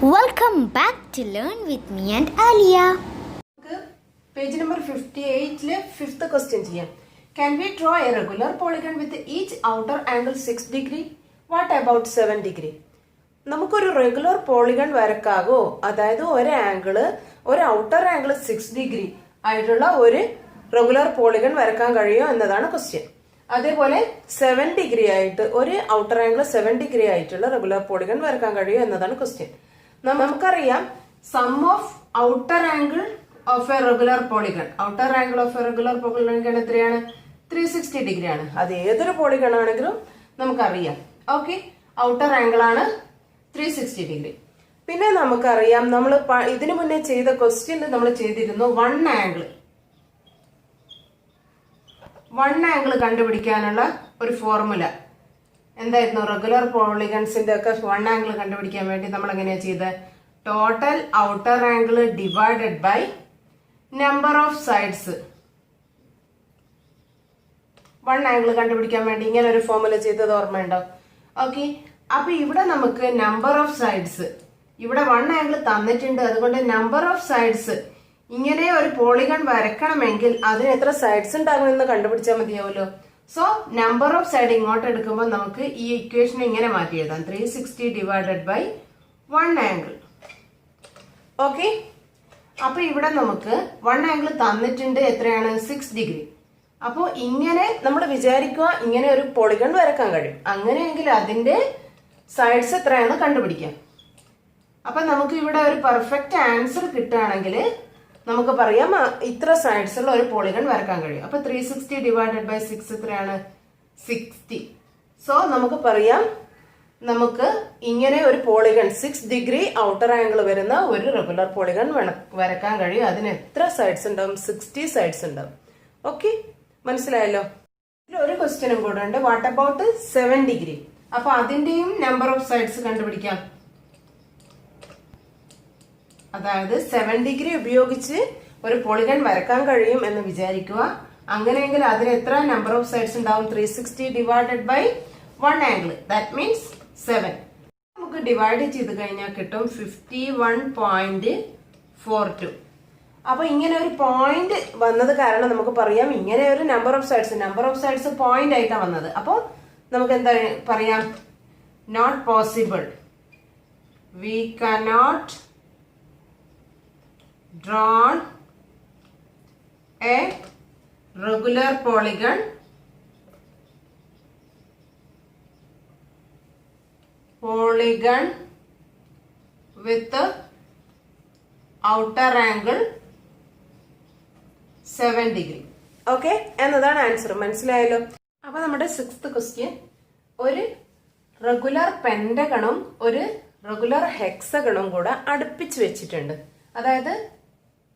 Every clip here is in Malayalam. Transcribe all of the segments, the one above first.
Welcome back to Learn with me and Alia. Page number 58 le fifth question cheyyam. Can we draw a regular polygon with each outer angle 6 degree? What about 7 degree? നമുക്കൊരു റെഗുലർ പോളിഗൺ വരക്കാകോ? അതായത് ഒരു ഔട്ടർ ആംഗിൾ 6 ഡിഗ്രി ആയിട്ടുള്ള ഒരു റെഗുലർ പോളിഗൺ വരക്കാൻ കഴിയോ എന്നതാണ് ക്വസ്റ്റ്യൻ. അതേപോലെ 7 ഡിഗ്രി ആയിട്ട് ഒരു ഔട്ടർ ആംഗിൾ 7 ഡിഗ്രി ആയിട്ടുള്ള റെഗുലർ പോളിഗൺ വരക്കാൻ കഴിയോ എന്നതാണ് ക്വസ്റ്റ്യൻ. നമുക്കറിയാം sum of outer angle of a regular polygon എത്രയാണ്? 360 ഡിഗ്രി ആണ്. അത് ഏതൊരു പോളിഗൺ ആണെങ്കിലും നമുക്കറിയാം. ഓക്കെ, ഔട്ടർ ആംഗിൾ ആണ് 360 ഡിഗ്രി. പിന്നെ നമുക്കറിയാം, നമ്മൾ ഇതിനു മുന്നേ ചെയ്ത ക്വസ്റ്റ്യനിൽ നമ്മൾ ചെയ്തിരുന്നു വൺ ആംഗിൾ കണ്ടുപിടിക്കാനുള്ള ഒരു ഫോർമുല എന്തായിരുന്നു? റെഗുലർ പോളിഗൺസിന്റെ ഒക്കെ വൺ ആംഗിൾ കണ്ടുപിടിക്കാൻ വേണ്ടി നമ്മൾ എങ്ങനെയാ ചെയ്തത്? Total outer angle divided by number of sides. One angle കണ്ടുപിടിക്കാൻ വേണ്ടി ഇങ്ങനെ ഒരു ഫോർമുല ചെയ്തത് ഓർമ്മയുണ്ടോ? ഓക്കെ, അപ്പൊ ഇവിടെ നമുക്ക് നമ്പർ ഓഫ് സൈഡ്സ്, ഇവിടെ വൺ ആംഗിൾ തന്നിട്ടുണ്ട്, അതുകൊണ്ട് നമ്പർ ഓഫ് സൈഡ്സ് ഇങ്ങനെ ഒരു പോളിഗൺ വരക്കണമെങ്കിൽ അതിന് എത്ര സൈഡ്സ് ഉണ്ടാകുമെന്ന് കണ്ടുപിടിച്ചാൽ മതിയാവുമല്ലോ. സോ നമ്പർ ഓഫ് സൈഡ് ഇങ്ങോട്ട് എടുക്കുമ്പോൾ നമുക്ക് ഈ ഇക്വേഷൻ ഇങ്ങനെ മാറ്റി എഴുതാം. 360 divided by one angle. Okay, അപ്പൊ ഇവിടെ നമുക്ക് വൺ ആംഗിൾ തന്നിട്ടുണ്ട്, എത്രയാണ്? 6 ഡിഗ്രി. അപ്പോ ഇങ്ങനെ നമ്മൾ വിചാരിക്കുക ഇങ്ങനെ ഒരു പോളിഗൺ വരക്കാൻ കഴിയും. അങ്ങനെയെങ്കിൽ അതിന്റെ സൈഡ്സ് എത്രയാണെന്ന് കണ്ടുപിടിക്കാം. അപ്പൊ നമുക്ക് ഇവിടെ ഒരു പെർഫെക്റ്റ് ആൻസർ കിട്ടുകയാണെങ്കിൽ നമുക്ക് പറയാം ഇത്ര സൈഡ്സ് ഉള്ള ഒരു പോളിഗൺ വരക്കാൻ കഴിയും. അപ്പൊ 360 ഡിവൈഡഡ് ബൈ 6 എത്രയാണ്? 60. സോ നമുക്ക് പറയാം നമുക്ക് ഇങ്ങനെ ഒരു പോളിഗൺ 6 ഡിഗ്രി ഔട്ടർ ആംഗിൾ വരുന്ന ഒരു റെഗുലർ പോളിഗൺ വരക്കാൻ കഴിയും. അതിന് എത്ര സൈഡ്സ് ഉണ്ടാവും? 60 സൈഡ്സ് ഉണ്ടാവും. ഓക്കെ, മനസ്സിലായല്ലോ. ഇതിൽ ഒരു ക്വസ്റ്റ്യനും കൂടെ ഉണ്ട്. What about 7 degree? അപ്പൊ അതിന്റെയും നമ്പർ ഓഫ് സൈഡ്സ് കണ്ടുപിടിക്കാം. അതായത് 7 ഡിഗ്രി ഉപയോഗിച്ച് ഒരു പോളിഗൺ വരക്കാൻ കഴിയും എന്ന് വിചാരിക്കുക. അങ്ങനെയെങ്കിൽ അതിന് എത്ര നമ്പർ ഓഫ് സൈഡ്സ് ഉണ്ടാവും? 360 divided by one angle, that means 7. നമുക്ക് ഡിവൈഡ് ചെയ്ത് കഴിഞ്ഞാൽ കിട്ടും 51.42. അപ്പൊ ഇങ്ങനെ ഒരു പോയിന്റ് വന്നത് കാരണം നമുക്ക് പറയാം ഇങ്ങനെ ഒരു നമ്പർ ഓഫ് സൈഡ്സ് പോയിന്റ് ആയിട്ടാണ് വന്നത്. അപ്പൊ നമുക്ക് എന്താ പറയാം? Not possible, we cannot drawn a regular polygon with the outer angle 7 degree. Okay, എന്നതാണ് ആൻസർ. മനസ്സിലായല്ലോ. അപ്പൊ നമ്മുടെ 6th ക്വസ്റ്റ്യൻ, ഒരു റെഗുലർ പെന്റഗണും ഒരു റെഗുലർ ഹെക്സഗണും കൂടെ അടുപ്പിച്ച് വെച്ചിട്ടുണ്ട്. അതായത്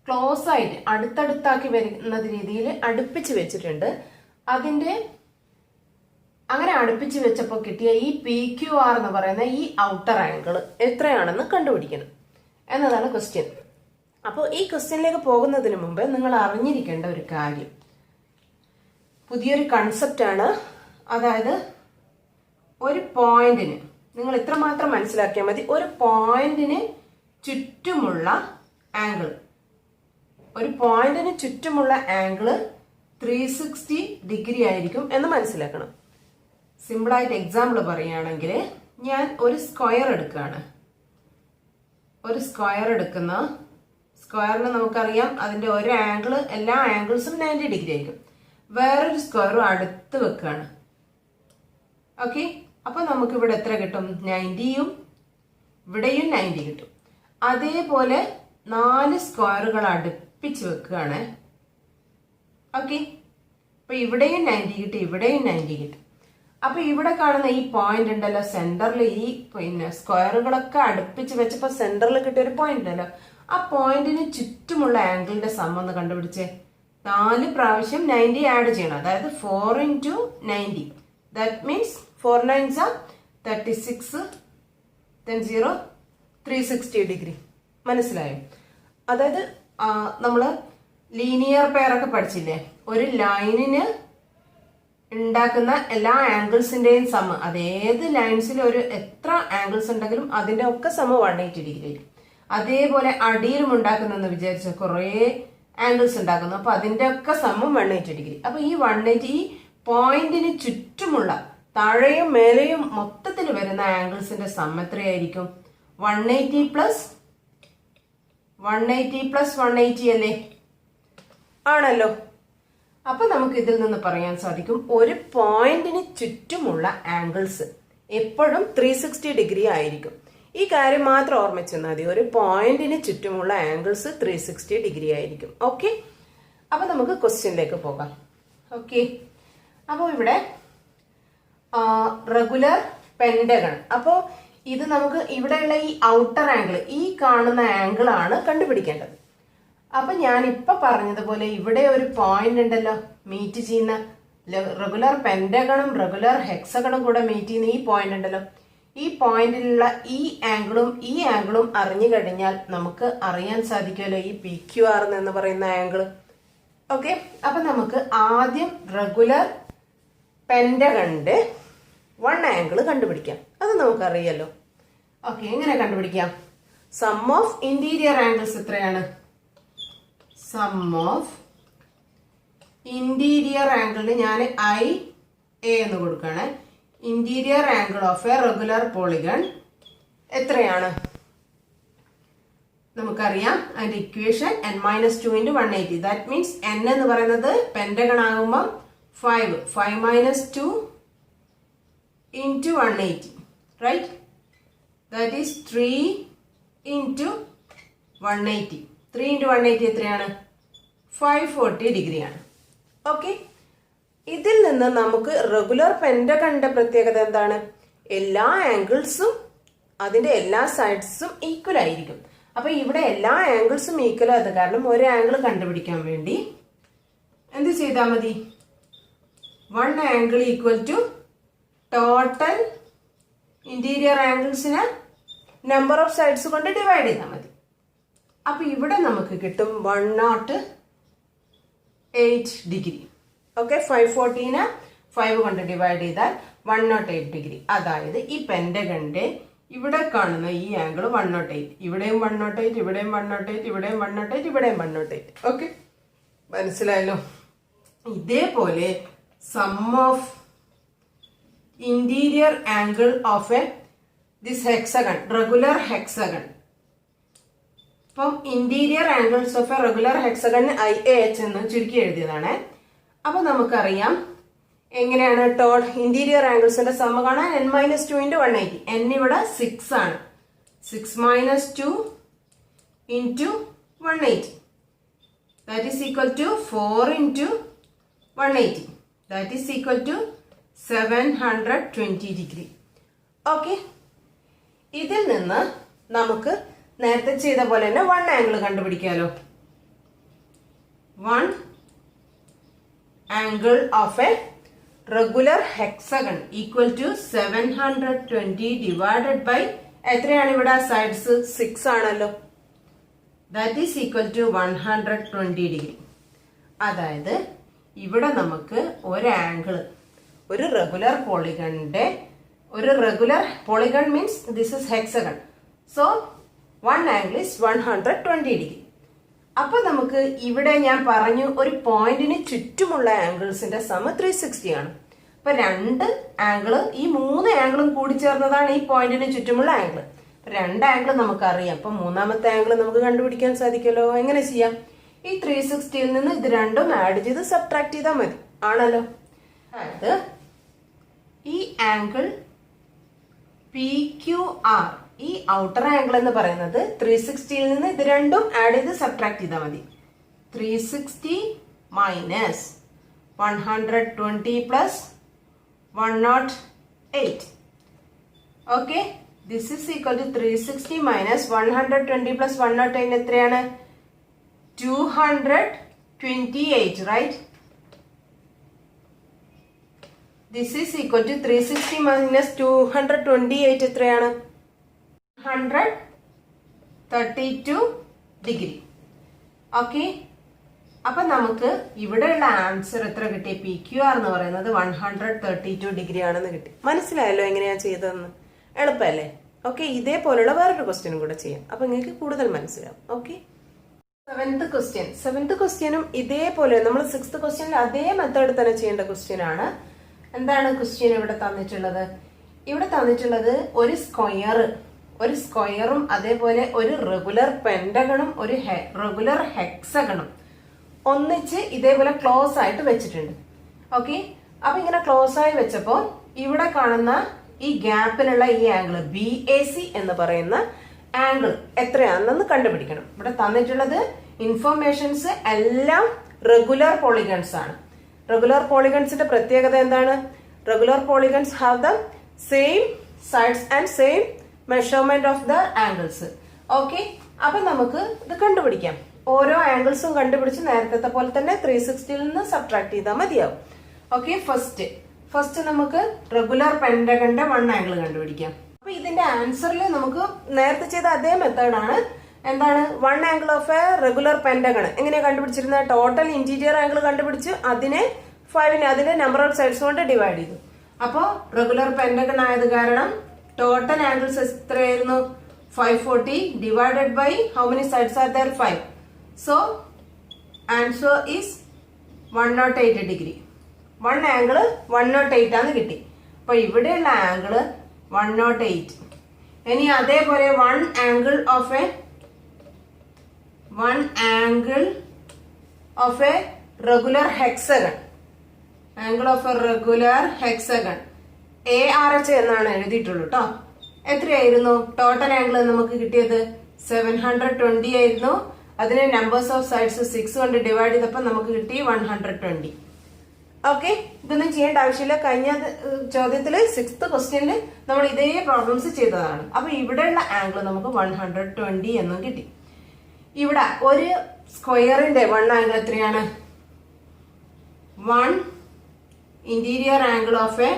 ക്ലോസ് ആയിട്ട് അടുത്തടുത്താക്കി വരുന്ന രീതിയിൽ അടുപ്പിച്ച് വെച്ചിട്ടുണ്ട്. അതിന്റെ അങ്ങനെ അടുപ്പിച്ച് വെച്ചപ്പോൾ കിട്ടിയ ഈ PQR എന്ന് പറയുന്ന ഈ ഔട്ടർ ആംഗിൾ എത്രയാണെന്ന് കണ്ടുപിടിക്കണം എന്നതാണ് ക്വസ്റ്റ്യൻ. അപ്പോൾ ഈ ക്വസ്റ്റ്യനിലേക്ക് പോകുന്നതിന് മുമ്പ് നിങ്ങൾ അറിഞ്ഞിരിക്കേണ്ട ഒരു കാര്യം, പുതിയൊരു കൺസെപ്റ്റ് ആണ്. അതായത് ഒരു പോയിന്റിന് നിങ്ങൾ ഇത്രമാത്രം മനസ്സിലാക്കിയാൽ മതി. ഒരു പോയിന്റിന് ചുറ്റുമുള്ള ആംഗിൾ, ഒരു പോയിന്റിന് ചുറ്റുമുള്ള ആംഗിള് 360 ഡിഗ്രി ആയിരിക്കും എന്ന് മനസ്സിലാക്കണം. സിമ്പിളായിട്ട് എക്സാമ്പിൾ പറയുകയാണെങ്കിൽ, ഞാൻ ഒരു സ്ക്വയർ എടുക്കുകയാണ്. ഒരു സ്ക്വയർ എടുക്കുന്ന സ്ക്വയറിന് നമുക്കറിയാം അതിന്റെ ഒരു ആംഗിൾ, എല്ലാ ആംഗിൾസും 90 ഡിഗ്രി ആയിരിക്കും. വേറൊരു സ്ക്വയറും അടുത്ത് വെക്കുകയാണ്. ഓക്കെ, അപ്പൊ നമുക്ക് ഇവിടെ എത്ര കിട്ടും? 90യും ഇവിടെയും 90 കിട്ടും. അതേപോലെ 4 സ്ക്വയറുകൾ അടുപ്പിച്ച് വെക്കുകയാണ്. ഓക്കെ, അപ്പൊ ഇവിടെയും 90 കിട്ടി, ഇവിടെയും 90 കിട്ടി. അപ്പൊ ഇവിടെ കാണുന്ന ഈ പോയിന്റ് ഉണ്ടല്ലോ സെന്ററിൽ, ഈ സ്ക്വയറുകളൊക്കെ അടുപ്പിച്ച് വെച്ചപ്പോ സെന്ററിൽ കിട്ടിയ ഒരു പോയിന്റ് ഉണ്ടല്ലോ, ആ പോയിന്റിന് ചുറ്റുമുള്ള ആംഗിളിന്റെ സം ഒന്ന് കണ്ടുപിടിച്ചേ. 4 പ്രാവശ്യം 90 ആഡ് ചെയ്യണം. അതായത് 4 into 90, that means 4 9s are 36, then 0, 360 degree. മനസ്സിലായോ? അതായത് നമ്മള് ലീനിയർ പെയർ ഒക്കെ പഠിച്ചില്ലേ? ഒരു ലൈനിന് ഉണ്ടാക്കുന്ന എല്ലാ ആംഗിൾസിന്റെയും സമ, അതേത് ലൈൻസിൽ ഒരു എത്ര ആംഗിൾസ് ഉണ്ടെങ്കിലും അതിന്റെ ഒക്കെ സമ 180 ഡിഗ്രി ആയിരിക്കും. അതേപോലെ അടിയിലും ഉണ്ടാക്കുന്നെന്ന് വിചാരിച്ച കുറേ ആംഗിൾസ് ഉണ്ടാക്കുന്നു, അപ്പൊ അതിന്റെ ഒക്കെ സമം 180 ഡിഗ്രി. അപ്പൊ ഈ 180 ഈ പോയിന്റിന് ചുറ്റുമുള്ള താഴെയും മേലെയും മൊത്തത്തിൽ വരുന്ന ആംഗിൾസിന്റെ സം എത്രയായിരിക്കും? 180 പ്ലസ് 180 അല്ലേ? ആണല്ലോ. അപ്പൊ നമുക്ക് ഇതിൽ നിന്ന് പറയാൻ സാധിക്കും ഒരു പോയിന്റിന് ചുറ്റുമുള്ള ആംഗിൾസ് എപ്പോഴും 360 ഡിഗ്രി ആയിരിക്കും. ഈ കാര്യം മാത്രം ഓർമ്മിച്ചാൽ മതി. ഒരു പോയിന്റിന് ചുറ്റുമുള്ള ആംഗിൾസ് 360 ഡിഗ്രി ആയിരിക്കും. ഓക്കെ, അപ്പൊ നമുക്ക് ക്വസ്റ്റ്യനിലേക്ക് പോകാം. ഓക്കെ, അപ്പോൾ ഇവിടെ റെഗുലർ പെന്റഗൺ. അപ്പോൾ ഇത് നമുക്ക് ഇവിടെയുള്ള ഈ ഔട്ടർ ആംഗിൾ, ഈ കാണുന്ന ആംഗിൾ ആണ് കണ്ടുപിടിക്കേണ്ടത്. അപ്പൊ ഞാൻ ഇപ്പൊ പറഞ്ഞതുപോലെ ഇവിടെ ഒരു പോയിന്റ് ഉണ്ടല്ലോ മീറ്റ് ചെയ്യുന്ന, റെഗുലർ പെന്റഗണും റെഗുലർ ഹെക്സഗണും കൂടെ മീറ്റ് ചെയ്യുന്ന ഈ പോയിന്റ് ഉണ്ടല്ലോ, ഈ പോയിന്റിലുള്ള ഈ ആംഗിളും അറിഞ്ഞു കഴിഞ്ഞാൽ നമുക്ക് അറിയാൻ സാധിക്കുമല്ലോ ഈ PQR എന്ന് പറയുന്ന ആംഗിൾ. ഓക്കെ, അപ്പൊ നമുക്ക് ആദ്യം റെഗുലർ പെന്റഗണിന്റെ 1 ആംഗിൾ കണ്ടുപിടിക്കാം. അത് നമുക്കറിയാലോ. ഓക്കെ, എങ്ങനെ കണ്ടുപിടിക്കാം? സം ഓഫ് ഇന്റീരിയർ ആംഗിൾസ് എത്രയാണ്? സം ഓഫ് ഇന്റീരിയർ ആംഗിളിന് ഞാൻ IA എന്ന് കൊടുക്കുകയാണ്. Interior angle of a regular polygon എത്രയാണ്? നമുക്കറിയാം അതിന്റെ equation n-2 × 180. That means n എന്ന് പറയുന്നത് പെന്റഗൺ ആകുമ്പോൾ 5 - 2 × 180, റൈറ്റ്? That is 3 × 180. 3 × 180 എത്രയാണ്? 540 ഡിഗ്രിയാണ്. ഓക്കെ, ഇതിൽ നിന്ന് നമുക്ക് റെഗുലർ പെന്റഗണിന്റെ പ്രത്യേകത എന്താണ്? എല്ലാ ആംഗിൾസും അതിന്റെ എല്ലാ സൈഡ്സും ഈക്വൽ ആയിരിക്കും. അപ്പൊ ഇവിടെ എല്ലാ ആംഗിൾസും ഈക്വൽ ആയത് കാരണം ഒരു ആംഗിൾ കണ്ടുപിടിക്കാൻ വേണ്ടി എന്ത് ചെയ്താൽ മതി? 1 angle equal to total interior ആംഗിൾസിനെ നമ്പർ ഓഫ് സൈഡ്സ് കൊണ്ട് ഡിവൈഡ് ചെയ്താൽ മതി. അപ്പൊ ഇവിടെ നമുക്ക് കിട്ടും 108 ഡിഗ്രി. ഓക്കെ, 540നെ 5 കൊണ്ട് ഡിവൈഡ് ചെയ്താൽ 108 ഡിഗ്രി. അതായത് ഈ പെന്റഗണിന്റെ ഇവിടെ കാണുന്ന ഈ ആംഗിൾ 108, ഇവിടെയും 108, ഇവിടെയും 108, ഇവിടെയും 108, ഇവിടെയും 108. ഓക്കെ, മനസ്സിലായല്ലോ. ഇതേപോലെ sum of interior angle of a this hexagon, regular hexagon. അപ്പം interior angles of a regular hexagon IAH എന്ന് ചുരുക്കി എഴുതിയതാണ്. അപ്പൊ നമുക്കറിയാം എങ്ങനെയാണ് ഇന്റീരിയർ ആംഗിൾസിന്റെ സമ കാണാൻ n-2 × 180. n ഇവിടെ 6 ആണ്. 6 - 2 × 180. That is equal to 4 × 180. That is equal to 720 degree. Okay, ഇതിൽ നിന്ന് നമുക്ക് നേരത്തെ ചെയ്ത പോലെ തന്നെ 1 ആംഗിൾ കണ്ടുപിടിക്കാലോ. 1 angle of a regular hexagon equal to 720 divided by എത്രയാണ് ഇവിടെ സൈഡ്സ്? 6 ആണല്ലോ. That is equal to 120 degree. അതായത് ഇവിടെ നമുക്ക് ഒരു ആംഗിൾ, ഒരു റെഗുലർ പോളിഗണിന്റെ, ഒരു regular polygon means this is hexagon. So 1 angle is 120 degree. അപ്പൊ നമുക്ക് ഇവിടെ ഞാൻ പറഞ്ഞു ഒരു പോയിന്റിന് ചുറ്റുമുള്ള ആംഗിൾസിന്റെ സമ 360 ആണ്. അപ്പൊ 2 ആംഗിള്, ഈ 3 ആംഗിളും കൂടി ചേർന്നതാണ് ഈ പോയിന്റിന് ചുറ്റുമുള്ള ആംഗിൾ. 2 ആംഗിൾ നമുക്കറിയാം. അപ്പൊ മൂന്നാമത്തെ ആംഗിൾ നമുക്ക് കണ്ടുപിടിക്കാൻ സാധിക്കുമല്ലോ. എങ്ങനെ ചെയ്യാം? ഈ 360ൽ നിന്ന് ഇത് രണ്ടും ആഡ് ചെയ്ത് സബ്ട്രാക്ട് ചെയ്താൽ മതി. ആണല്ലോ. അതായത് ഈ ആംഗിൾ PQR, ഈ ഔട്ടർ ആംഗിൾ എന്ന് പറയുന്നത് 360ൽ നിന്ന് ഇത് രണ്ടും ആഡ് ചെയ്ത് സബ്ട്രാക്ട് ചെയ്താൽ മതി. 360 minus 120 plus 108. Okay, this is equal to 360 minus 120 plus 108 എത്രയാണ്? 228, right? This is equal to 360 minus 228 എത്രയാണ്? 132 ഡിഗ്രി. ഓക്കെ, അപ്പൊ നമുക്ക് ഇവിടെയുള്ള ആൻസർ എത്ര കിട്ടി? പി ക്യു ആർ എന്ന് പറയുന്നത് 132 ഡിഗ്രി ആണെന്ന് കിട്ടി. മനസ്സിലായല്ലോ എങ്ങനെയാ ചെയ്തതെന്ന്? എളുപ്പമല്ലേ? ഓക്കെ, ഇതേപോലുള്ള വേറൊരു ക്വസ്റ്റ്യനും കൂടെ ചെയ്യാം. അപ്പൊ നിങ്ങൾക്ക് കൂടുതൽ മനസ്സിലാവും. ഓക്കെ, സെവൻത് ക്വസ്റ്റ്യനും ഇതേപോലെ നമ്മൾ 6th ക്വസ്റ്റ്യനിൽ അതേ മെത്തേഡ് തന്നെ ചെയ്യേണ്ട ക്വസ്റ്റ്യൻ ആണ്. എന്താണ് ക്വസ്റ്റ്യൻ ഇവിടെ തന്നിട്ടുള്ളത്? ഇവിടെ തന്നിട്ടുള്ളത് ഒരു സ്ക്വയറും അതേപോലെ ഒരു റെഗുലർ പെന്റഗണും ഒരു റെഗുലർ ഹെക്സഗണും ഒന്നിച്ച് ഇതേപോലെ ക്ലോസ് ആയിട്ട് വെച്ചിട്ടുണ്ട്. ഓക്കെ, അപ്പൊ ഇങ്ങനെ ക്ലോസ് ആയി വെച്ചപ്പോ ഇവിടെ കാണുന്ന ഈ ഗ്യാപ്പിലുള്ള ഈ ആംഗിൾ BAC എന്ന് പറയുന്ന ആംഗിൾ എത്രയാണെന്ന് കണ്ടുപിടിക്കണം. ഇവിടെ തന്നിട്ടുള്ളത് ഇൻഫർമേഷൻസ് എല്ലാം റെഗുലർ പോളിഗൺസ് ആണ്. റെഗുലർ പോളിഗൺസിന്റെ പ്രത്യേകത എന്താണ്? Regular polygons have the same sides and same measurement of the angles. Okay, അപ്പൊ നമുക്ക് ഇത് കണ്ടുപിടിക്കാം. ഓരോ ആംഗിൾസും കണ്ടുപിടിച്ച് നേരത്തെ പോലെ തന്നെ 360ൽ നിന്ന് സബ്ട്രാക്ട് ചെയ്താൽ മതിയാവും. ഓക്കെ, ഫസ്റ്റ് നമുക്ക് റെഗുലർ പെന്റഗന്റെ 1 ആംഗിൾ കണ്ടുപിടിക്കാം. അപ്പൊ ഇതിന്റെ ആൻസറിൽ നമുക്ക് നേരത്തെ ചെയ്ത അതേ മെത്തേഡാണ്. എന്താണ്? 1 angle of a regular pentagon എങ്ങനെയാ കണ്ടുപിടിച്ചിരുന്നത്? ടോട്ടൽ ഇന്റീരിയർ ആംഗിൾ കണ്ടുപിടിച്ച് അതിനെ 5നെ അതിന്റെ നമ്പർ ഓഫ് സൈഡ്സ് കൊണ്ട് ഡിവൈഡ് ചെയ്തു. അപ്പോ റെഗുലർ പെന്റഗൺ ആയത് കാരണം ടോട്ടൽ ആംഗിൾസ് എത്രയായിരുന്നു? 540 divided by how many sides are there? 5. So answer is 108 degree. 1 angle 108 ആണ് കിട്ടി. അപ്പൊ ഇവിടെയുള്ള ആംഗിള് 108. ഇനി അതേപോലെ 1 angle of a regular hexagon. Angle of a regular hexagon ARH എന്നാണ് എഴുതിയിട്ടുള്ളൂ കേട്ടോ. എത്രയായിരുന്നു ടോട്ടൽ ആംഗിൾ നമുക്ക് കിട്ടിയത്? 720 ആയിരുന്നു. അതിനെ നമ്പേഴ്സ് ഓഫ് സൈഡ്സ് 6 കൊണ്ട് ഡിവൈഡ് ചെയ്തപ്പോൾ നമുക്ക് കിട്ടി 120. ഓക്കെ, ഇതൊന്നും ചെയ്യേണ്ട ആവശ്യമില്ല. കഴിഞ്ഞ ചോദ്യത്തില് 6th ക്വസ്റ്റ്യനിൽ നമ്മൾ ഇതേ പ്രോബ്ലംസ് ചെയ്തതാണ്. അപ്പൊ ഇവിടെയുള്ള ആംഗിൾ നമുക്ക് 120 എന്നും കിട്ടി. ഇവിടെ ഒരു സ്ക്വയറിന്റെ 1 ആംഗിൾ എത്രയാണ്? 1 interior angle of A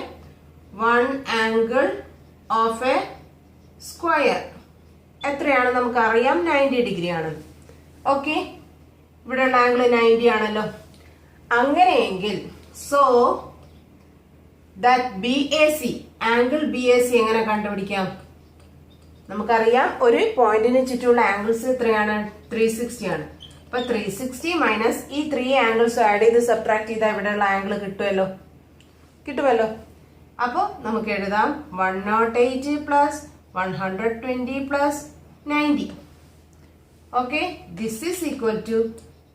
1 angle of A square എത്രയാണ്? നമുക്കറിയാം 90 ഡിഗ്രി ആണ്. ഓക്കെ, ഇവിടെയുള്ള ആംഗിൾ 90 ആണല്ലോ. അങ്ങനെയെങ്കിൽ so that BAC angle BAC എങ്ങനെ കണ്ടുപിടിക്കാം? നമുക്കറിയാം ഒരു പോയിന്റിന് ചുറ്റുമുള്ള ആംഗിൾസ് എത്രയാണ്? 360 ആണ്. അപ്പൊ 360 മൈനസ് ഈ 3 ആംഗിൾസ് ആഡ് ചെയ്ത് സബ്ട്രാക്ട് ചെയ്താൽ ഇവിടെയുള്ള ആംഗിൾ കിട്ടുമല്ലോ. അപ്പൊ നമുക്ക് എഴുതാം 108 plus 120 plus 90. Okay, this is equal to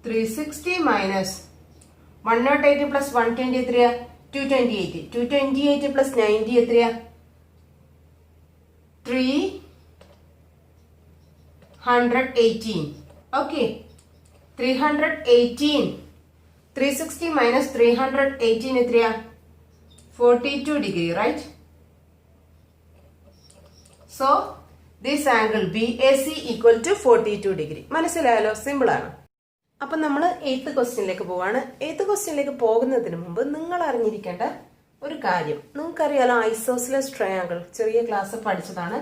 360 minus 108 plus 120 എത്രയാ? 228. 228 പ്ലസ് 90 എത്രയാ? 318. ഓക്കെ, 318. 360 മൈനസ് 318 എത്രയാ? 42 degree, right? So this angle BAC equal to 42 degree. മനസ്സിലായല്ലോ? സിമ്പിൾ ആണ്. അപ്പൊ നമ്മൾ 8th ക്വസ്റ്റ്യനിലേക്ക് പോവാണ്. 8th ക്വസ്റ്റ്യനിലേക്ക് പോകുന്നതിന് മുമ്പ് നിങ്ങൾ അറിഞ്ഞിരിക്കേണ്ട ഒരു കാര്യം, നിങ്ങൾക്കറിയാലോ ഐസോസിലസ് ട്രയാങ്കിൾ, ചെറിയ ക്ലാസ് പഠിച്ചതാണ്.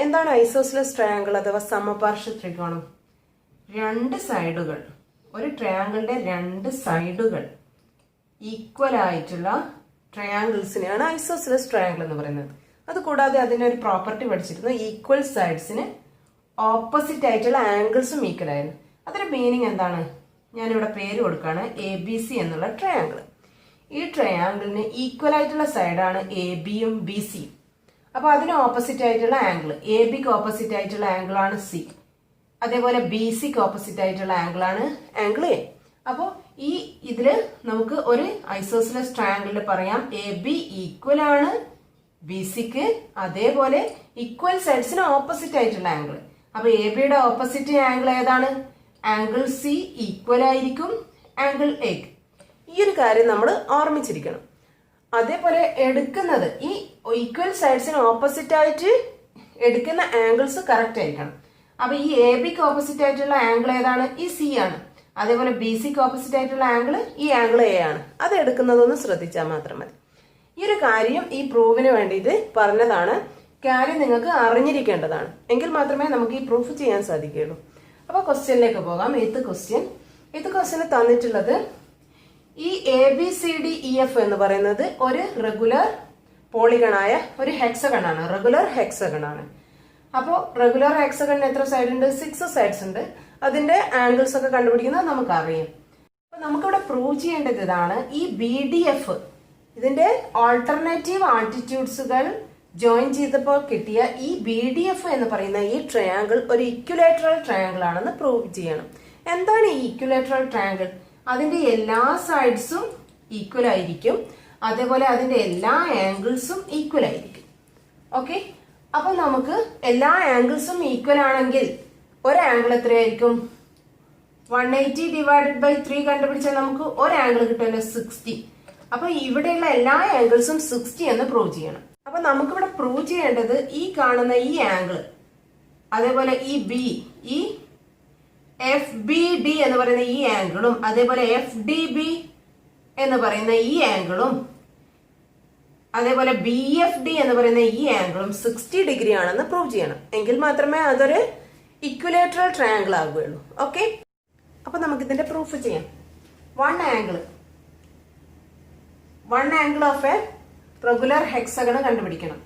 എന്താണ് ഐസോസിലസ് ട്രയാങ്കിൾ അഥവാ സമപാർശ്വ ത്രികോണം? 2 സൈഡുകൾ, ഒരു ട്രയാങ്കിളിന്റെ 2 സൈഡുകൾ ഈക്വൽ ആയിട്ടുള്ള ട്രയാങ്കിൾസിനെയാണ് ഐസോസിലസ് ട്രയാങ്കിൾ എന്ന് പറയുന്നത്. അതുകൂടാതെ അതിനൊരു പ്രോപ്പർട്ടി പഠിച്ചിരുന്നു, ഈക്വൽ സൈഡ്സിന് ഓപ്പോസിറ്റ് ആയിട്ടുള്ള ആംഗിൾസും ഈക്വൽ ആയിരുന്നു. അതിന്റെ മീനിങ് എന്താണ്? ഞാനിവിടെ പേര് കൊടുക്കുകയാണ് ABC എന്നുള്ള ട്രയാങ്കിൾ. ഈ ട്രയാങ്കിളിന് ഈക്വൽ ആയിട്ടുള്ള സൈഡാണ് ABയും BCയും. അപ്പൊ അതിന് ഓപ്പോസിറ്റ് ആയിട്ടുള്ള ആംഗിൾ, ABക്ക് ഓപ്പോസിറ്റ് ആയിട്ടുള്ള ആംഗിൾ ആണ് C. അതേപോലെ BCക്ക് ഓപ്പോസിറ്റ് ആയിട്ടുള്ള ആംഗിൾ ആണ് ആംഗിൾ A. അപ്പോ ഈ ഇതില് നമുക്ക് ഒരു ഐസോസിലസ് ട്രയാങ്കിളിൽ പറയാം AB ഈക്വൽ ആണ് BCക്ക്, അതേപോലെ ഈക്വൽ സൈഡ്സിന് ഓപ്പോസിറ്റ് ആയിട്ടുള്ള ആംഗിൾ. അപ്പൊ ABയുടെ ഓപ്പോസിറ്റ് ആംഗിൾ ഏതാണ്? ആംഗിൾ C ഈക്വൽ ആയിരിക്കും ആംഗിൾ A. ഈ ഒരു കാര്യം നമ്മൾ ഓർമ്മിച്ചിരിക്കണം. അതേപോലെ എടുക്കുന്നത് ഈ ഈക്വൽ സൈഡ്സിന് ഓപ്പോസിറ്റ് ആയിട്ട് എടുക്കുന്ന ആംഗിൾസ് കറക്റ്റ് ആയിരിക്കണം. അപ്പൊ ഈ ABക്ക് ഓപ്പോസിറ്റ് ആയിട്ടുള്ള ആംഗിൾ ഏതാണ്? ഈ C ആണ്. അതേപോലെ BCക്ക് ഓപ്പോസിറ്റ് ആയിട്ടുള്ള ആംഗിൾ ഈ ആംഗിൾ A ആണ്. അത് എടുക്കുന്നതൊന്ന് ശ്രദ്ധിച്ചാൽ മാത്രം മതി. ഈ ഒരു കാര്യം ഈ പ്രൂവിന് വേണ്ടിയിട്ട് പറഞ്ഞതാണ്. കാര്യം നിങ്ങൾക്ക് അറിഞ്ഞിരിക്കേണ്ടതാണ്. എങ്കിൽ മാത്രമേ നമുക്ക് ഈ പ്രൂഫ് ചെയ്യാൻ സാധിക്കുകയുള്ളൂ. അപ്പൊ ക്വസ്റ്റ്യനിലേക്ക് പോകാം. 8th question. ഇത് ക്വസ്റ്റ്യന് തന്നിട്ടുള്ളത് ഈ ABCDEF എന്ന് പറയുന്നത് ഒരു റെഗുലർ പോളിഗണായ ഒരു ഹെക്സഗൺ ആണ്, റെഗുലർ ഹെക്സഗൺ ആണ്. അപ്പോൾ റെഗുലർ ഹെക്സഗണിന് എത്ര സൈഡ് ഉണ്ട്? 6 സൈഡ്സ് ഉണ്ട്. അതിന്റെ ആംഗിൾസ് ഒക്കെ കണ്ടുപിടിക്കുന്നത് നമുക്കറിയാം. അപ്പൊ നമുക്കിവിടെ പ്രൂവ് ചെയ്യേണ്ടത് ഇതാണ്. ഈ BDF ഇതിന്റെ ഓൾട്ടർനേറ്റീവ് ആൾട്ടിറ്റ്യൂഡ്സുകൾ ജോയിൻ ചെയ്തപ്പോൾ കിട്ടിയ ഈ BDF എന്ന് പറയുന്ന ഈ ട്രയാങ്കിൾ ഒരു ഇക്വലേറ്ററൽ ട്രയാങ്കിൾ ആണെന്ന് പ്രൂവ് ചെയ്യണം. എന്താണ് ഈ ഇക്വലേറ്ററൽ ട്രയാങ്കിൾ? അതിന്റെ എല്ലാ സൈഡ്സും ഈക്വൽ ആയിരിക്കും, അതേപോലെ അതിന്റെ എല്ലാ ആംഗിൾസും ഈക്വൽ ആയിരിക്കും. ഓക്കെ, അപ്പൊ നമുക്ക് എല്ലാ ആംഗിൾസും ഈക്വൽ ആണെങ്കിൽ ഒരു ആംഗിൾ എത്രയായിരിക്കും? 180 ഡിവൈഡഡ് ബൈ 3 കണ്ടുപിടിച്ചാൽ നമുക്ക് ഒരു ആംഗിൾ കിട്ടുമല്ലോ, 60. അപ്പൊ ഇവിടെയുള്ള എല്ലാ ആംഗിൾസും 60 എന്ന് പ്രൂവ് ചെയ്യണം. അപ്പൊ നമുക്കിവിടെ പ്രൂവ് ചെയ്യേണ്ടത് ഈ കാണുന്ന ഈ ആംഗിൾ, അതേപോലെ ഈ FBD എന്ന് പറയുന്ന ഈ ആംഗിളും, അതേപോലെ FDB എന്ന് പറയുന്ന ഈ ആംഗിളും, അതേപോലെ BFD എന്ന് പറയുന്ന ഈ ആംഗിളും 60 ഡിഗ്രി ആണെന്ന് പ്രൂവ് ചെയ്യണം. എങ്കിൽ മാത്രമേ അതൊരു ഇക്വലേറ്ററൽ ട്രയാങ്കിൾ ആകുകയുള്ളൂ. ഓക്കെ, അപ്പൊ നമുക്ക് ഇതിന്റെ പ്രൂഫ് ചെയ്യാം. One angle of a regular hexagon കണ്ടുപിടിക്കണം.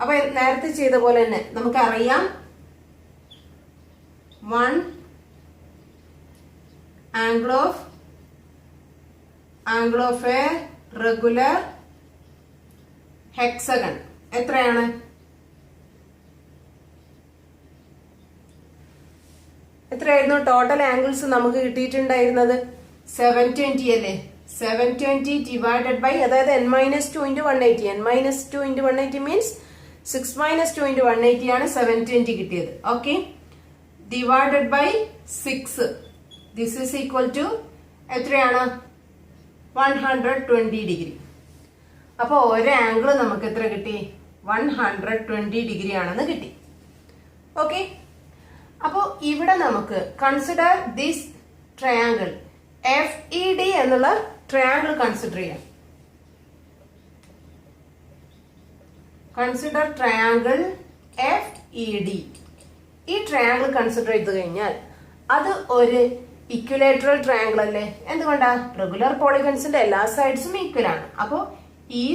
അപ്പൊ നേരത്തെ ചെയ്ത പോലെ തന്നെ നമുക്കറിയാം, one angle of a regular hexagon എത്രയാണ്? എത്രയായിരുന്നു ടോട്ടൽ ആംഗിൾസ് നമുക്ക് കിട്ടിയിട്ടുണ്ടായിരുന്നത്? 720 അല്ലേ? 720 ഡിവൈഡഡ് ബൈ, അതായത് n-2 into 180. n-2 into 180 means 6 - 2 into 180 ആണ് 720 കിട്ടിയത്. Okay, divided by 6. This is equal to എത്രയാണ്? 120 ഡിഗ്രി. അപ്പൊ ഒരു ആംഗിൾ നമുക്ക് എത്ര കിട്ടി? 120 ഡിഗ്രി ആണെന്ന് കിട്ടി. ഓക്കെ, അപ്പോ ഇവിടെ നമുക്ക് കൺസിഡർ ദിസ് ട്രയാങ്കിൾ FED എന്നുള്ള ട്രയാങ്കിൾ കൺസിഡർ ചെയ്യാം. Consider triangle FED. ഈ ട്രയാങ്കിൾ കൺസിഡർ ചെയ്ത് കഴിഞ്ഞാൽ അത് ഒരു ഇക്വലേറ്ററൽ ട്രയാങ്കിൾ അല്ലേ? എന്തുകൊണ്ടാ? റെഗുലർ പോളിഗൺസിന്റെ എല്ലാ സൈഡ്സും ഈക്വൽ ആണ്. അപ്പോ ഈ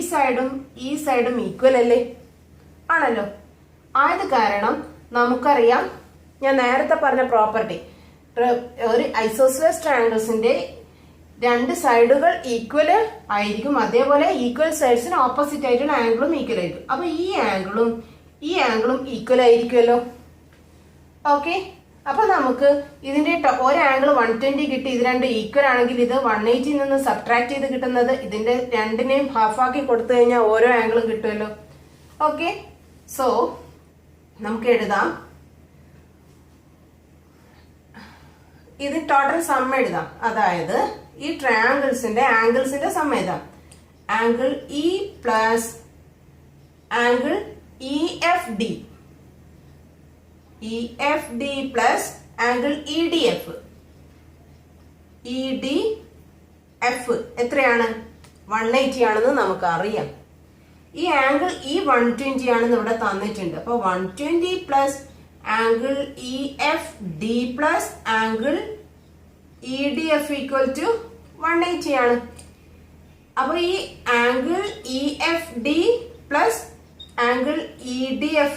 സൈഡും ഈക്വൽ അല്ലേ? ആണല്ലോ. ആയത് കാരണം നമുക്കറിയാം, ഞാൻ നേരത്തെ പറഞ്ഞ പ്രോപ്പർട്ടി, ഒരു ഐസോസ്ലസ് ട്രയാങ്കിൾസിന്റെ രണ്ട് സൈഡുകൾ ഈക്വൽ ആയിരിക്കും, അതേപോലെ ഈക്വൽ സൈഡ്സിന് ഓപ്പോസിറ്റ് ആയിട്ടുള്ള ആംഗിളും ഈക്വൽ ആയിരിക്കും. അപ്പൊ ഈ ആംഗിളും ഈക്വൽ ആയിരിക്കുമല്ലോ. ഓക്കെ, അപ്പൊ നമുക്ക് ഇതിന്റെ ഒരു ആംഗിൾ 120 കിട്ടി. ഇത് രണ്ട് ഈക്വൽ ആണെങ്കിൽ ഇത് 180 നിന്ന് സബ്ട്രാക്ട് ചെയ്ത് കിട്ടുന്നത് ഇതിന്റെ രണ്ടിനെയും ഹാഫാക്കി കൊടുത്തു കഴിഞ്ഞാൽ ഓരോ ആംഗിളും കിട്ടുമല്ലോ. ഓക്കെ, സോ നമുക്ക് എഴുതാം, ഇത് ടോട്ടൽ സം എഴുതാം. അതായത് ഈ ട്രയാങ്കിൾസിന്റെ ആംഗിൾസിന്റെ സം എഴുതാം. Angle E plus angle EFD plus angle EDF എത്രയാണ്? 180 ആണെന്ന് നമുക്ക് അറിയാം. ഈ ആംഗിൾ 120 ആണെന്ന് ഇവിടെ തന്നിട്ടുണ്ട്. അപ്പൊ 120 plus angle EFD plus angle EDF equal to 180 ആണ്. അപ്പൊ ഈ angle EFD plus angle EDF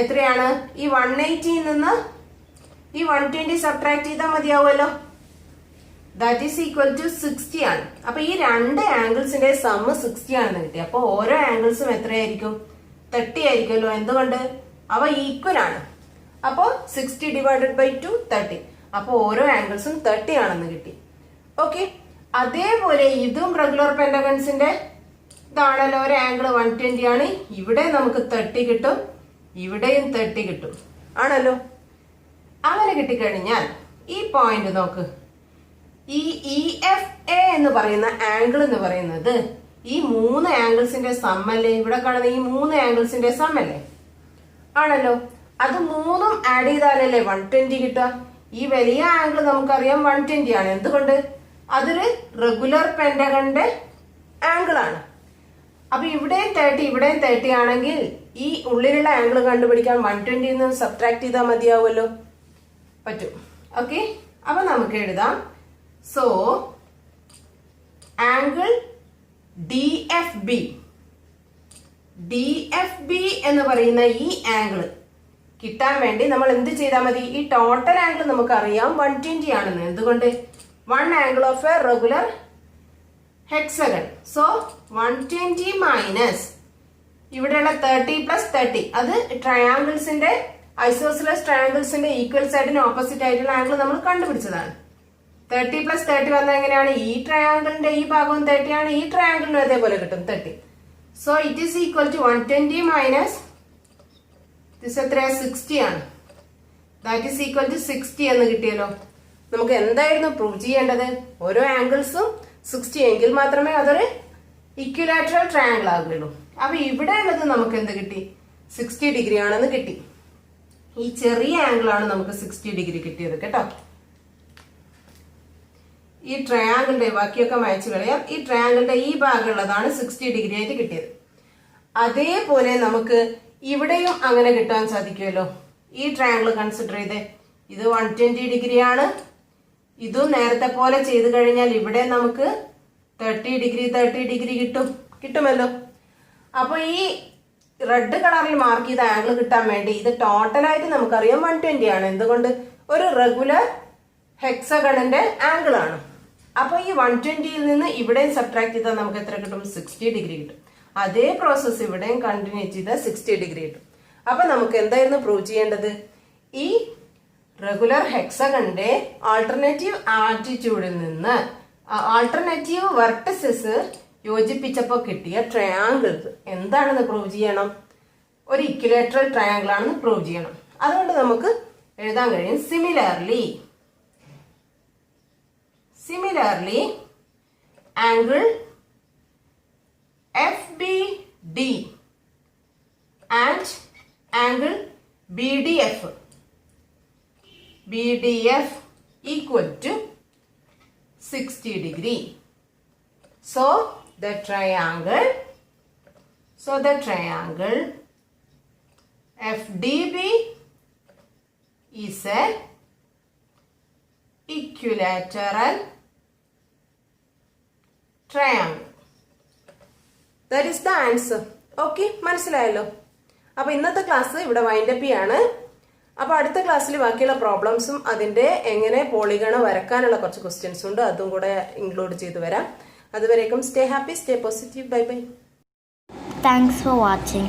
എത്രയാണ്? ഈ 180 നിന്ന് ഈ 120 സബ്ട്രാക്ട് ചെയ്താൽ മതിയാവുമല്ലോ. ദാറ്റ് ഈസ് ഈക്വൽ ടു 60 ആണ്. അപ്പൊ ഈ രണ്ട് ആംഗിൾസിന്റെ സമ്മ് 60 ആണെന്ന് കിട്ടി. അപ്പൊ ഓരോ ആംഗിൾസും എത്രയായിരിക്കും? 30 ആയിരിക്കുമല്ലോ. എന്തുകൊണ്ട്? അവ ഈക്വൽ ആണ്. അപ്പോ 60 ഡിവൈഡഡ് ബൈ 2 30. അപ്പൊ ഓരോ ആംഗിൾസും 30 ആണെന്ന് കിട്ടി. ഓക്കെ, അതേപോലെ ഇതും റെഗുലർ പെന്റഗൺസിന്റെ ഇതാണല്ലോ. ഒരു ആംഗിൾ 120 ആണ്. ഇവിടെ നമുക്ക് 30 കിട്ടും, ഇവിടെയും 30 കിട്ടും, ആണല്ലോ. അങ്ങനെ കിട്ടിക്കഴിഞ്ഞാൽ ഈ പോയിന്റ് നോക്ക്, ഈ EFA എന്ന് പറയുന്ന ആംഗിൾ എന്ന് പറയുന്നത് ഈ മൂന്ന് ആംഗിൾസിന്റെ സമ്മല്ലേ? ഇവിടെ കാണുന്ന ഈ മൂന്ന് ആംഗിൾസിന്റെ സമ്മല്ലേ? ആണല്ലോ. അത് മൂന്നും ആഡ് ചെയ്താലല്ലേ 120 കിട്ടുക. ഈ വലിയ ആംഗിൾ നമുക്കറിയാം 120 ആണ്. എന്തുകൊണ്ട്? അതൊരു റെഗുലർ പെന്റഗണിന്റെ ആംഗിൾ ആണ്. അപ്പൊ ഇവിടെയും 30 ഇവിടെയും 30 ആണെങ്കിൽ ഈ ഉള്ളിലുള്ള ആംഗിൾ കണ്ടുപിടിക്കാൻ 120 നിന്ന് സബ്ട്രാക്ട് ചെയ്താൽ മതിയാവുമല്ലോ. പറ്റും. ഓക്കെ, അപ്പൊ നമുക്ക് എഴുതാം. So angle D F B എന്ന് പറയുന്ന ഈ ആംഗിൾ കിട്ടാൻ വേണ്ടി നമ്മൾ എന്ത് ചെയ്താൽ മതി? ഈ ടോട്ടൽ ആംഗിൾ നമുക്കറിയാം 120 ആണെന്ന്. എന്തുകൊണ്ട്? 1 angle of a regular hexagon. So 120 minus ഇവിടെയുള്ള 30 പ്ലസ് 30, അത് ട്രയാങ്കിൾസിന്റെ ഐസോസിലസ് ട്രയാങ്കിൾസിന്റെ ഈക്വൽ സൈഡിന് ഓപ്പോസിറ്റ് ആയിട്ടുള്ള ആംഗിൾ നമ്മൾ കണ്ടുപിടിച്ചതാണ്. 30 പ്ലസ് 30 വന്നാൽ എങ്ങനെയാണ്? ഈ ട്രയാങ്കിളിന്റെ ഈ ഭാഗവും 30 ആണ്, ഈ ട്രയാങ്കിളിനും അതേപോലെ കിട്ടും 30. So it is equal to 120 minus എത്രയാ? 60 ആണ്. ദാറ്റ് ഈസ് ഈക്വൽ ടു 60 എന്ന് കിട്ടിയല്ലോ. നമുക്ക് എന്തായിരുന്നു പ്രൂവ് ചെയ്യേണ്ടത്? ഓരോ ആംഗിൾസും 60 എങ്കിൽ മാത്രമേ അതൊരു ഇക്വിലാറ്ററൽ ട്രയാങ്കിൾ ആകുള്ളൂ. അപ്പൊ ഇവിടെ ഉള്ളത് നമുക്ക് എന്ത് കിട്ടി? 60 ഡിഗ്രി ആണെന്ന് കിട്ടി. ഈ ചെറിയ ആംഗിൾ ആണ് നമുക്ക് 60 ഡിഗ്രി കിട്ടിയത് കേട്ടോ. ഈ ട്രയാങ്കിളിന്റെ ബാക്കിയൊക്കെ മായ്ച്ചു കളയാം. ഈ ട്രയാങ്കിളിന്റെ ഈ ഭാഗമുള്ളതാണ് 60 ഡിഗ്രി ആയിട്ട് കിട്ടിയത്. അതേപോലെ നമുക്ക് ഇവിടെയും അങ്ങനെ കിട്ടാൻ സാധിക്കുമല്ലോ. ഈ ട്രയാങ്കിൾ കൺസിഡർ ചെയ്തേ. ഇത് 120 ഡിഗ്രി ആണ്. ഇതും നേരത്തെ പോലെ ചെയ്തു കഴിഞ്ഞാൽ ഇവിടെ നമുക്ക് 30 ഡിഗ്രി കിട്ടുമല്ലോ. അപ്പൊ ഈ റെഡ് കളറിൽ മാർക്ക് ചെയ്ത ആംഗിൾ കിട്ടാൻ വേണ്ടി ഇത് ടോട്ടലായിട്ട് നമുക്കറിയാം 120 ആണ്. എന്തുകൊണ്ട്? ഒരു റെഗുലർ ഹെക്സഗണിന്റെ ആംഗിൾ ആണ്. അപ്പൊ ഈ 120യിൽ നിന്ന് ഇവിടെയും സബ്ട്രാക്ട് ചെയ്താൽ നമുക്ക് എത്ര കിട്ടും? 60 ഡിഗ്രി കിട്ടും. അതേ പ്രോസസ് ഇവിടെയും കണ്ടിന്യൂ ചെയ്താൽ 60 ഡിഗ്രി കിട്ടും. അപ്പൊ നമുക്ക് എന്തായിരുന്നു പ്രൂവ് ചെയ്യേണ്ടത്? ഈ റെഗുലർ ഹെക്സഗണിന്റെ ആൾട്ടർനേറ്റീവ് ആൾട്ടിറ്റ്യൂഡിൽ നിന്ന് ആൾട്ടർനേറ്റീവ് വെർട്ടിസസ് യോജിപ്പിച്ചപ്പോൾ കിട്ടിയ ട്രയാങ്കിൾസ് എന്താണെന്ന് പ്രൂവ് ചെയ്യണം? ഒരു ഇക്വിലാറ്ററൽ ട്രയാങ്കിൾ ആണെന്ന് പ്രൂവ് ചെയ്യണം. അതുകൊണ്ട് നമുക്ക് എഴുതാൻ കഴിയും. Similarly angle FBD and angle BDF equal to 60 degree. So the triangle FDB is a equilateral triangle. That is the answer. Okay, മനസ്സിലായല്ലോ. അപ്പൊ ഇന്നത്തെ ക്ലാസ് ഇവിടെ വൈൻഡപ്പ് ചെയ്യാണ്. അപ്പൊ അടുത്ത ക്ലാസ്സിൽ ബാക്കിയുള്ള പ്രോബ്ലംസും അതിന്റെ എങ്ങനെ പോളിഗൺ വരക്കാനുള്ള കുറച്ച് ക്വസ്റ്റ്യൻസ് ഉണ്ട്, അതും കൂടെ ഇൻക്ലൂഡ് ചെയ്തു വരാം. അതുവരേക്കും stay happy, stay positive. Bye bye. Thanks for watching.